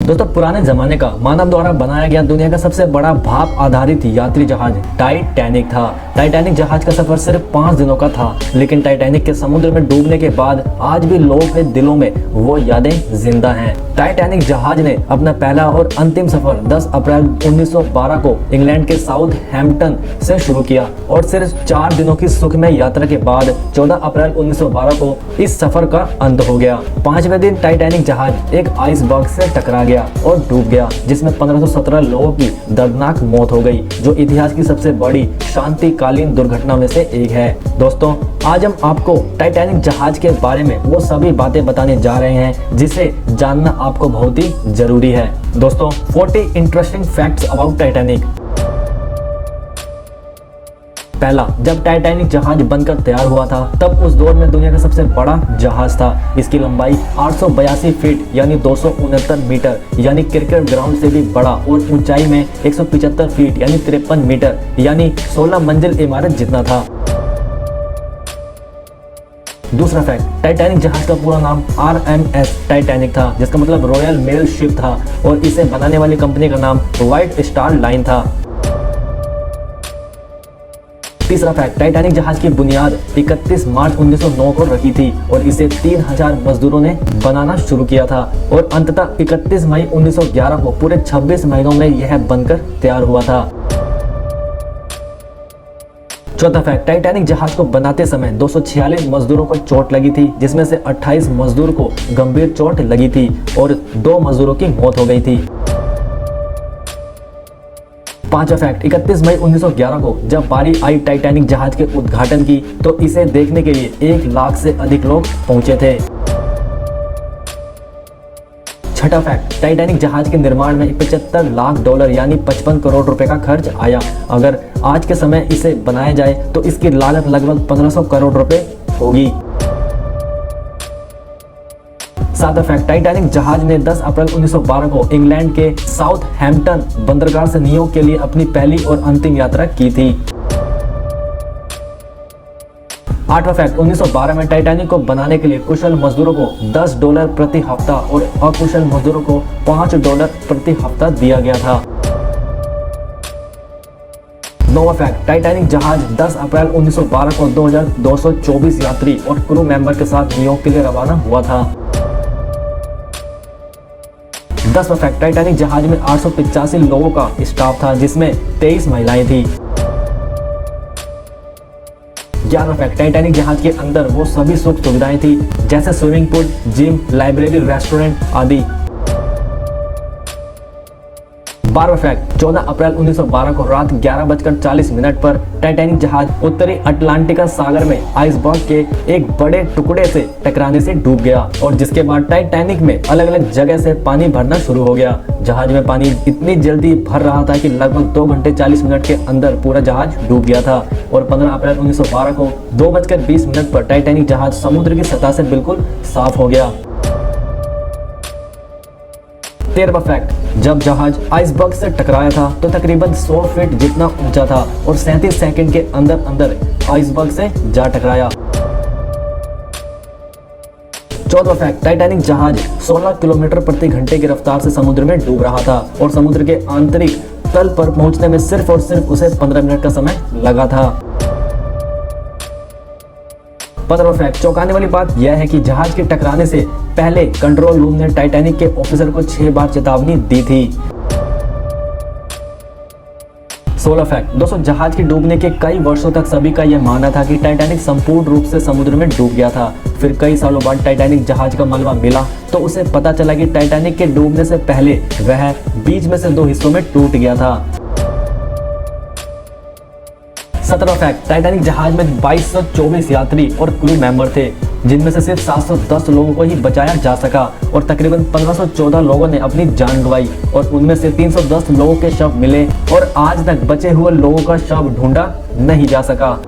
दोस्तों पुराने जमाने का मानव द्वारा बनाया गया दुनिया का सबसे बड़ा भाप आधारित यात्री जहाज टाइटैनिक था। टाइटैनिक जहाज का सफर सिर्फ 5 दिनों का था, लेकिन टाइटैनिक के समुद्र में डूबने के बाद आज भी लोगों के दिलों में वो यादें जिंदा हैं। टाइटैनिक जहाज ने अपना पहला और अंतिम सफर 10 अप्रैल 1912 को इंग्लैंड के साउथहैम्पटन से शुरू किया और सिर्फ 4 दिनों की सुखमय यात्रा के बाद 14 अप्रैल 1912 को इस सफर का अंत हो गया। 5वें दिन टाइटैनिक जहाज एक आइसबर्ग से टकरा गया और डूब गया, जिसमें 1517 लोगों की दर्दनाक मौत हो गई, जो इतिहास की सबसे बड़ी शांतिकालीन दुर्घटना में से एक है। दोस्तों आज हम आपको टाइटैनिक जहाज के बारे में वो सभी बातें बताने जा रहे हैं जिसे जानना आपको बहुत ही जरूरी है। दोस्तों 40 इंटरेस्टिंग फैक्ट्स अबाउट टाइटैनिक। पहला, जब टाइटैनिक जहाज बनकर तैयार हुआ था तब उस दौर में दुनिया का सबसे बड़ा जहाज था। इसकी लंबाई 882 फीट यानी 269 मीटर यानी क्रिकेट ग्राउंड से भी बड़ा और ऊंचाई में 175 फीट यानी 53 मीटर यानी 16 मंजिल इमारत जितना था। दूसरा फैक्ट, टाइटैनिक जहाज का पूरा नाम RMS टाइटैनिक था, जिसका मतलब रॉयल मेल शिप था और इसे बनाने वाली कंपनी का नाम व्हाइट स्टार लाइन था। तीसरा फैक्ट, टाइटैनिक जहाज की बुनियाद 31 मार्च 1909 को रखी थी और इसे 3000 मजदूरों ने बनाना शुरू किया था और अंततः 31 मई 1911 को पूरे 26 महीनों में यह बनकर तैयार हुआ था। चौथा फैक्ट, टाइटैनिक जहाज को बनाते समय 246 मजदूरों को चोट लगी थी, जिसमें से 28 मजदूर को गंभीर चोट लगी थी और 2 मजदूरों की मौत हो गई थी। पांचवा फैक्ट, 31 मई 1911 को जब बारी आई टाइटैनिक जहाज के उद्घाटन की तो इसे देखने के लिए 1 लाख से अधिक लोग पहुंचे थे। छठा फैक्ट, टाइटैनिक जहाज के निर्माण में $75 लाख यानी 55 करोड़ रुपए का खर्च आया। अगर आज के समय इसे बनाया जाए तो इसकी लागत लगभग 1500 करोड़ रुपए होगी। सातवां फैक्ट, टाइटैनिक जहाज ने 10 अप्रैल 1912 को इंग्लैंड के साउथहैम्पटन बंदरगाह से न्यूयॉर्क के लिए अपनी पहली और अंतिम यात्रा की थी। आठवां फैक्ट, 1912 में टाइटैनिक को बनाने के लिए कुशल मजदूरों को $10 प्रति हफ्ता और अकुशल मजदूरों को $5 प्रति हफ्ता दिया गया था। नौवां फैक्ट, टाइटैनिक जहाज 10 अप्रैल 1912 को 2224 यात्री और क्रू मेंबर के साथ न्यूयॉर्क के लिए रवाना हुआ था। 10वां फैक्ट, टाइटैनिक जहाज में 885 लोगों का स्टाफ था, जिसमें 23 महिलाएं थी। 11वां फैक्ट, टाइटैनिक जहाज के अंदर वो सभी सुख सुविधाएं थी जैसे swimming pool, gym, library, restaurant आदि। 12वां फैक्ट, 14 अप्रैल 1912 को रात 11:40 पर टाइटैनिक जहाज उत्तरी अटलांटिका सागर में आइसबर्ग के एक बड़े टुकड़े से टकराने से डूब गया और जिसके बाद टाइटैनिक में अलग अलग जगह से पानी भरना शुरू हो गया। जहाज में पानी इतनी जल्दी भर रहा था कि लगभग 2 घंटे 40 मिनट के अंदर पूरा जहाज डूब गया था और 15 अप्रैल 1912 को 2:20 पर टाइटैनिक जहाज समुद्र की सतह से बिल्कुल साफ हो गया। 13वां फैक्ट, जब जहाज आइसबर्ग से टकराया था तो तकरीबन 100 फीट जितना ऊंचा था और 37 सेकंड के अंदर अंदर आइसबर्ग से जा टकराया। 14वां फैक्ट, टाइटैनिक जहाज 16 किलोमीटर प्रति घंटे की रफ्तार से समुद्र में डूब रहा था और समुद्र के आंतरिक तल पर पहुंचने में सिर्फ और सिर्फ उसे 15 मिनट का समय लगा था। 15वां फैक्ट, चौंकाने वाली बात यह है कि जहाज के टकराने से पहले कंट्रोल रूम ने टाइटैनिक के ऑफिसर को 6 बार चेतावनी दी थी। 16वां फैक्ट, दोस्तों जहाज के डूबने के कई वर्षों तक सभी का यह मानना था कि टाइटैनिक संपूर्ण रूप से समुद्र में डूब गया था। फिर कई सालों बाद टाइटैनिक जहाज का मलबा मिला तो उसे पता चला कि टाइटैनिक के डूबने से पहले वह बीच में से 2 हिस्सों में टूट गया था। 17वां फैक्ट, टाइटैनिक जहाज में 2224 यात्री और क्रू मेंबर थे, जिनमें से सिर्फ 710 लोगों को ही बचाया जा सका और तकरीबन 1514 लोगों ने अपनी जान गंवाई और उनमें से 310 लोगों के शव मिले और आज तक बचे हुए लोगों का शव ढूंढा नहीं जा सका।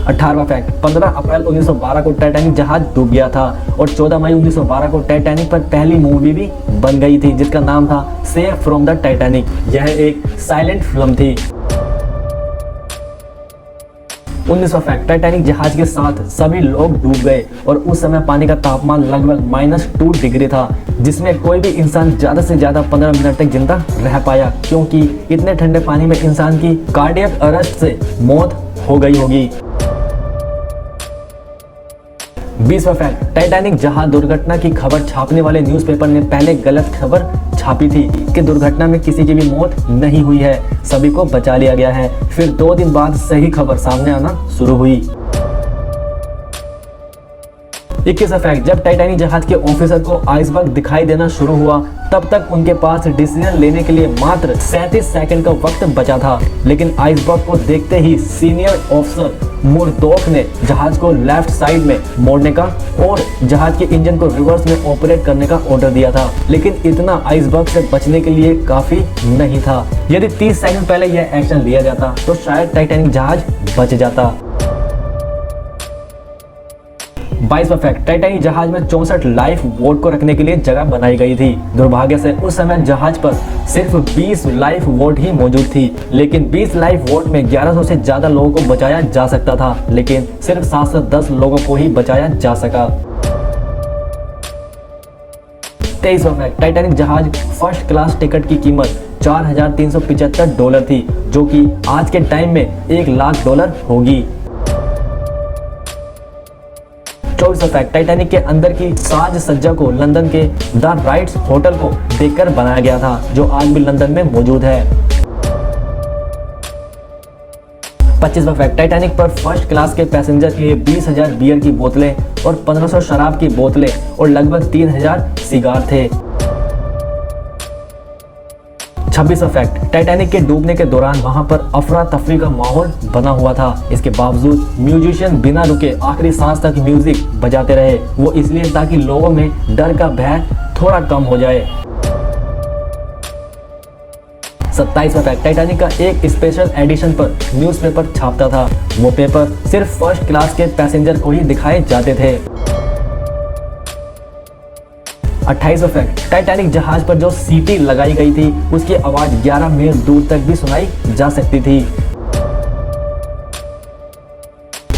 18वां फैक्ट, 15 अप्रैल 1912 को टाइटैनिक जहाज डूब गया था और 14 मई 1912 को टाइटैनिक पर पहली मूवी भी बन गई थी जिसका नाम था सेव फ्रॉम द टाइटैनिक। यह एक साइलेंट फिल्म थी। 19वां फैक्ट, टाइटैनिक जहाज के साथ सभी लोग डूब गए और उस समय पानी का तापमान लगभग -2 डिग्री था, जिसमें कोई भी इंसान ज्यादा से ज्यादा 15 मिनट तक जिंदा रह पाया, क्योंकि इतने ठंडे पानी में इंसान की कार्डियक अरेस्ट से मौत हो गई होगी। 20वां फैक्ट, टाइटैनिक जहाज दुर्घटना की खबर छापने वाले न्यूज़पेपर ने पहले गलत खबर छापी थी कि दुर्घटना में किसी की भी मौत नहीं हुई है, सभी को बचा लिया गया है। फिर 2 दिन बाद सही खबर सामने आना शुरू हुई। 21वां फैक्ट, जब टाइटैनिक जहाज के ऑफिसर को आइसबर्ग दिखाई देना शुरू हुआ, तब तक उनके पास डिसीजन लेने के लिए मात्र 37 सेकंड का वक्त बचा था, लेकिन आइसबर्ग को देखते ही सीनियर ऑफिसर मुरदोक ने जहाज को लेफ्ट साइड में मोड़ने का और जहाज के इंजन को रिवर्स में ऑपरेट करने का ऑर्डर दिया था, लेकिन इतना आइसबर्ग से बचने के लिए काफी नहीं था। यदि 30 सेकंड पहले यह एक्शन लिया जाता तो शायद टाइटैनिक जहाज बच जाता। 22वां फैक्ट, टाइटैनिक जहाज में 64 लाइफ बोट को रखने के लिए जगह बनाई गई थी। दुर्भाग्य से उस समय जहाज पर सिर्फ 20 लाइफ बोट ही मौजूद थी, लेकिन 20 लाइफ बोट में 1100 से ज्यादा लोगों को बचाया जा सकता था, लेकिन सिर्फ 710 लोगों को ही बचाया जा सका। 23वां फैक्ट, टाइटैनिक जहाज फर्स्ट क्लास टिकट की कीमत $4,375 थी, जो कि आज के टाइम में $1,00,000 होगी। 24वां फैक्ट, टाइटैनिक के अंदर की साज सज्जा को लंदन के द राइट्स होटल को देखकर बनाया गया था, जो आज भी लंदन में मौजूद है। 25वां फैक्ट, टाइटैनिक पर फर्स्ट क्लास के पैसेंजर के लिए 20,000 बियर की बोतलें और 1500 शराब की बोतलें और लगभग 3,000 सिगार थे। 26वां फैक्ट, टाइटैनिक के डूबने के दौरान वहां पर अफरा तफरी का माहौल बना हुआ था। इसके बावजूद म्यूजिशियन बिना रुके आखिरी सांस तक म्यूजिक बजाते रहे, वो इसलिए ताकि लोगों में डर का भय थोड़ा कम हो जाए। 27वां फैक्ट, टाइटैनिक का एक स्पेशल एडिशन पर न्यूज़पेपर छापता था। वो पेपर सिर्फ फर्स्ट क्लास के पैसेंजर को ही दिखाए जाते थे। 28वां फैक्ट, टाइटैनिक जहाज पर जो सीटी लगाई गई थी उसकी आवाज 11 मील दूर तक भी सुनाई जा सकती थी।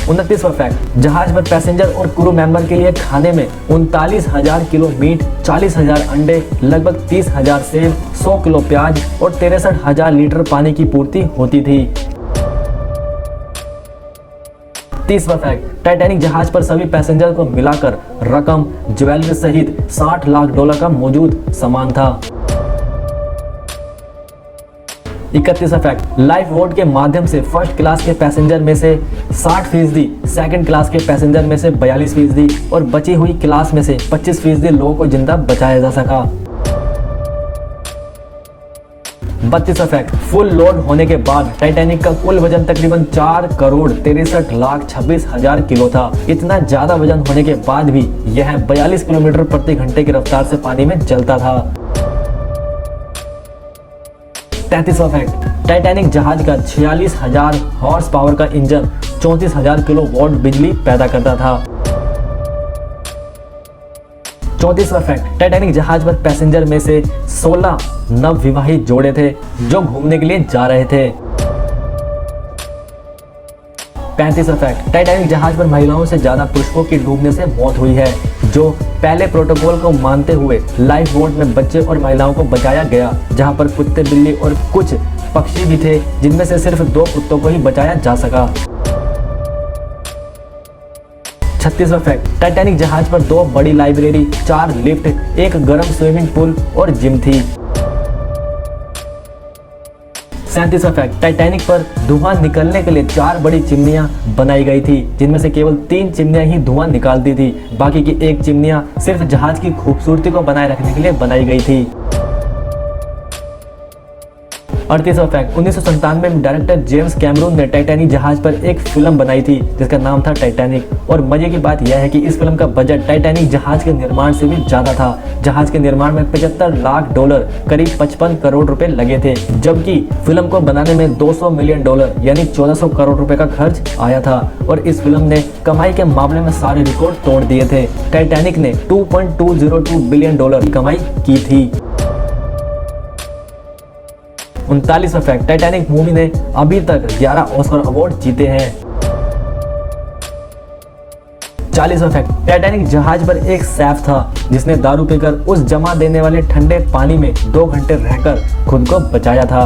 29वां फैक्ट, जहाज पर पैसेंजर और क्रू मेंबर के लिए खाने में 39,000 किलो मीट, 40,000 अंडे, लगभग 30,000 सेब, 100 किलो प्याज और 63,000 लीटर पानी की पूर्ति होती थी। 30वां फैक्ट, टाइटैनिक जहाज पर सभी पैसेंजर को मिलाकर रकम ज्वेलरी सहित $60,00,000 का मौजूद सामान था। 31वां फैक्ट, लाइफ बोट के माध्यम से फर्स्ट क्लास के पैसेंजर में से 60%, सेकंड क्लास के पैसेंजर में से 42% और बची हुई क्लास में से 25% लोगों को जिंदा बचाया जा सका। 32वां फैक्ट, फुल लोड होने के बाद टाइटैनिक का कुल वजन तकरीबन 4,63,26,000 किलो था। इतना ज्यादा वजन होने के बाद भी यह 42 किलोमीटर प्रति घंटे की रफ्तार से पानी में चलता था। 33वां फैक्ट, टाइटैनिक जहाज का 46,000 हॉर्स पावर का इंजन 34,000 किलोवाट बिजली पैदा करता था। 34वां फैक्ट, टाइटैनिक जहाज पर पैसेंजर में से 16 नवविवाहित जोड़े थे जो घूमने के लिए जा रहे थे। 35वां फैक्ट, टाइटैनिक जहाज पर महिलाओं से ज्यादा पुरुषों की डूबने से मौत हुई है, जो पहले प्रोटोकॉल को मानते हुए लाइफ बोट में बच्चे और महिलाओं को बचाया गया, जहां पर कुत्ते, बिल्ली और कुछ पक्षी भी थे, जिनमें से सिर्फ 2 कुत्तों को ही बचाया जा सका। 36वां फैक्ट, टाइटैनिक जहाज पर 2 बड़ी लाइब्रेरी, 4 लिफ्ट, 1 गर्म स्विमिंग पूल और जिम थी। 37वां फैक्ट, टाइटैनिक पर धुआं निकलने के लिए 4 बड़ी चिमनियां बनाई गई थी, जिनमें से केवल 3 चिमनियां ही धुआं निकालती थी, बाकी की 1 चिमनियां सिर्फ जहाज की खूबसूरती को बनाए रखने के लिए बनाई गई थी। 38वां फैक्ट, 1997 में डायरेक्टर जेम्स कैमरून ने टाइटैनिक जहाज पर एक फिल्म बनाई थी जिसका नाम था टाइटैनिक, और मजे की बात यह है कि इस फिल्म का बजट टाइटैनिक जहाज के निर्माण से भी ज्यादा था। जहाज के निर्माण में $75 लाख, करीब 55 करोड़ रुपए लगे थे, जबकि फिल्म को बनाने में $200 मिलियन यानी 1400 करोड़ रुपए का खर्च आया था, और इस फिल्म ने कमाई के मामले में सारे रिकॉर्ड तोड़ दिए थे। टाइटैनिक ने $2.202 बिलियन की कमाई की थी। 39वां फैक्ट, टाइटैनिक मूवी ने अभी तक 11 ऑस्कर अवार्ड जीते हैं। 40वां फैक्ट, टाइटैनिक जहाज पर एक शेफ था जिसने दारू पीकर उस जमा देने वाले ठंडे पानी में 2 घंटे रहकर खुद को बचाया था।